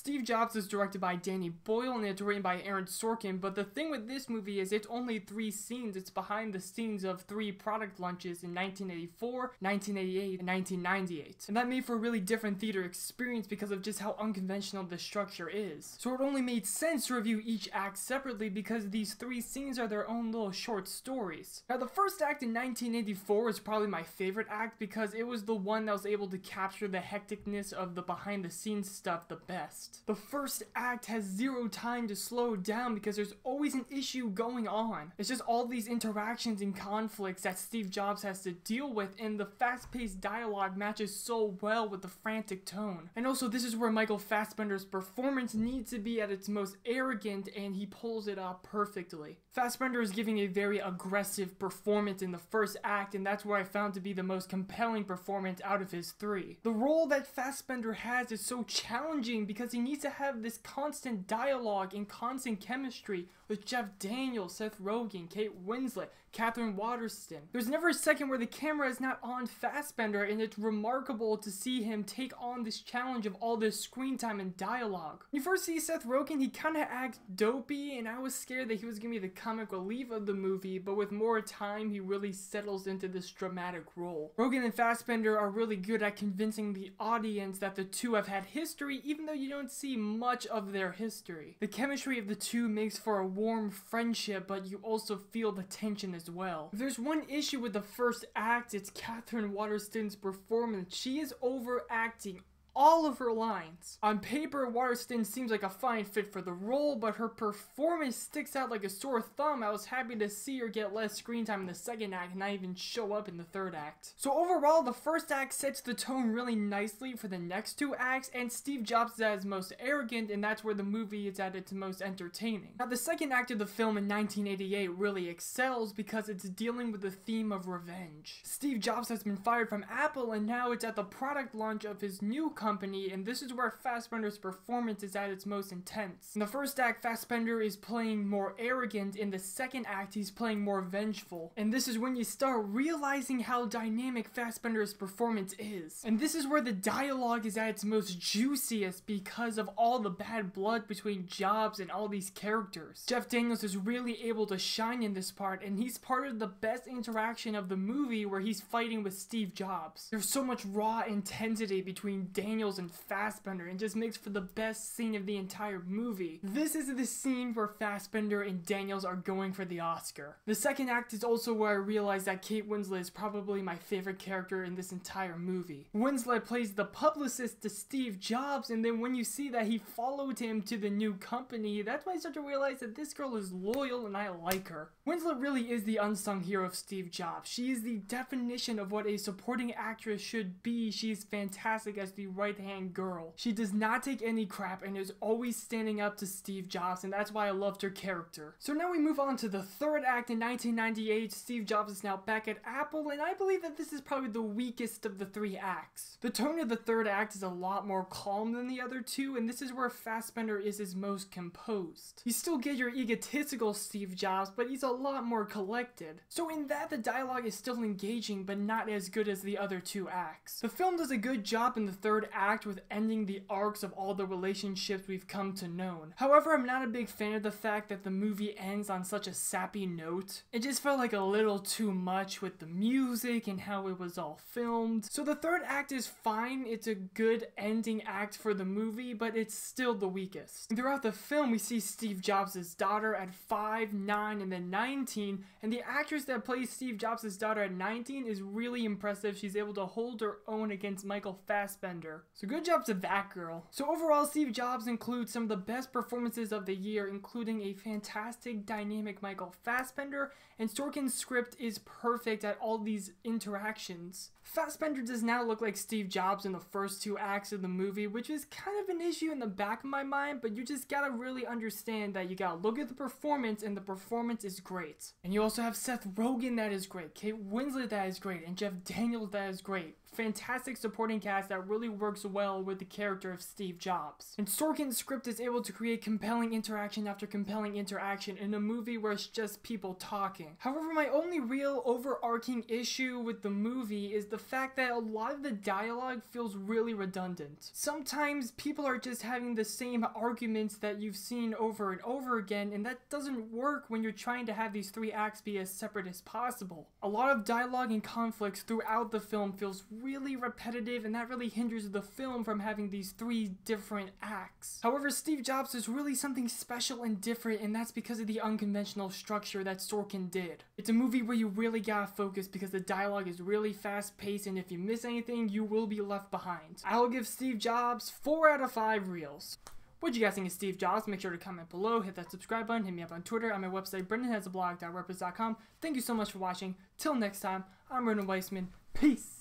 Steve Jobs is directed by Danny Boyle and it's written by Aaron Sorkin, but the thing with this movie is it's only 3 scenes. It's behind the scenes of 3 product launches in 1984, 1988, and 1998. And that made for a really different theater experience because of just how unconventional the structure is. So it only made sense to review each act separately because these 3 scenes are their own little short stories. Now the first act in 1984 is probably my favorite act because it was the one that was able to capture the hecticness of the behind the scenes stuff the best. The first act has 0 time to slow down because there's always an issue going on. It's just all these interactions and conflicts that Steve Jobs has to deal with, and the fast-paced dialogue matches so well with the frantic tone. And also this is where Michael Fassbender's performance needs to be at its most arrogant, and he pulls it off perfectly. Fassbender is giving a very aggressive performance in the first act, and that's where I found to be the most compelling performance out of his 3. The role that Fassbender has is so challenging because he needs to have this constant dialogue and constant chemistry with Jeff Daniels, Seth Rogen, Kate Winslet, Katherine Waterston. There's never a second where the camera is not on Fassbender, and it's remarkable to see him take on this challenge of all this screen time and dialogue. When you first see Seth Rogen, he kinda acts dopey, and I was scared that he was gonna be the comic relief of the movie, but with more time, he really settles into this dramatic role. Rogen and Fassbender are really good at convincing the audience that the two have had history, even though you don't see much of their history. The chemistry of the two makes for a warm friendship, but you also feel the tension as well. If there's one issue with the first act, it's Katherine Waterston's performance. She is overacting all of her lines. On paper, Waterston seems like a fine fit for the role, but her performance sticks out like a sore thumb. I was happy to see her get less screen time in the second act and not even show up in the third act. So overall, the first act sets the tone really nicely for the next 2 acts, and Steve Jobs is at his most arrogant, and that's where the movie is at its most entertaining. Now, the second act of the film in 1988 really excels because it's dealing with the theme of revenge. Steve Jobs has been fired from Apple, and now it's at the product launch of his new company, and this is where Fassbender's performance is at its most intense. In the first act, Fassbender is playing more arrogant. In the second act, he's playing more vengeful. And this is when you start realizing how dynamic Fassbender's performance is. And this is where the dialogue is at its most juiciest because of all the bad blood between Jobs and all these characters. Jeff Daniels is really able to shine in this part, and he's part of the best interaction of the movie where he's fighting with Steve Jobs. There's so much raw intensity between Daniels and Fassbender, and just makes for the best scene of the entire movie. This is the scene where Fassbender and Daniels are going for the Oscar. The second act is also where I realized that Kate Winslet is probably my favorite character in this entire movie. Winslet plays the publicist to Steve Jobs, and then when you see that he followed him to the new company, that's when I start to realize that this girl is loyal and I like her. Winslet really is the unsung hero of Steve Jobs. She is the definition of what a supporting actress should be. She is fantastic as the right-hand girl. She does not take any crap and is always standing up to Steve Jobs, and that's why I loved her character. So now we move on to the third act. In 1998, Steve Jobs is now back at Apple, and I believe that this is probably the weakest of the 3 acts. The tone of the third act is a lot more calm than the other 2, and this is where Fassbender is his most composed. You still get your egotistical Steve Jobs, but he's a lot more collected. So in that, the dialogue is still engaging, but not as good as the other 2 acts. The film does a good job in the third act with ending the arcs of all the relationships we've come to know. However, I'm not a big fan of the fact that the movie ends on such a sappy note. It just felt like a little too much with the music and how it was all filmed. So the third act is fine, it's a good ending act for the movie, but it's still the weakest. Throughout the film, we see Steve Jobs' daughter at 5, 9, and then 19, and the actress that plays Steve Jobs' daughter at 19 is really impressive. She's able to hold her own against Michael Fassbender. So good job to that girl. So overall, Steve Jobs includes some of the best performances of the year, including a fantastic dynamic Michael Fassbender, and Sorkin's script is perfect at all these interactions. Fassbender does not look like Steve Jobs in the first 2 acts of the movie, which is kind of an issue in the back of my mind, but you just gotta really understand that you gotta look at the performance, and the performance is great. And you also have Seth Rogen that is great, Kate Winslet that is great, and Jeff Daniels that is great. fantastic supporting cast that really works well with the character of Steve Jobs. And Sorkin's script is able to create compelling interaction after compelling interaction in a movie where it's just people talking. However, my only real overarching issue with the movie is the fact that a lot of the dialogue feels really redundant. Sometimes people are just having the same arguments that you've seen over and over again, and that doesn't work when you're trying to have these three acts be as separate as possible. A lot of dialogue and conflicts throughout the film feels really repetitive, and that really hinders the film from having these three different acts. However, Steve Jobs is really something special and different, and that's because of the unconventional structure that Sorkin did. It's a movie where you really gotta focus because the dialogue is really fast paced, and if you miss anything, you will be left behind. I'll give Steve Jobs 4 out of 5 reels. What do you guys think of Steve Jobs? Make sure to comment below, hit that subscribe button, hit me up on Twitter, on my website, brendanhasablog.wordpress.com. Thank you so much for watching. Till next time, I'm Brendan Weissman. Peace!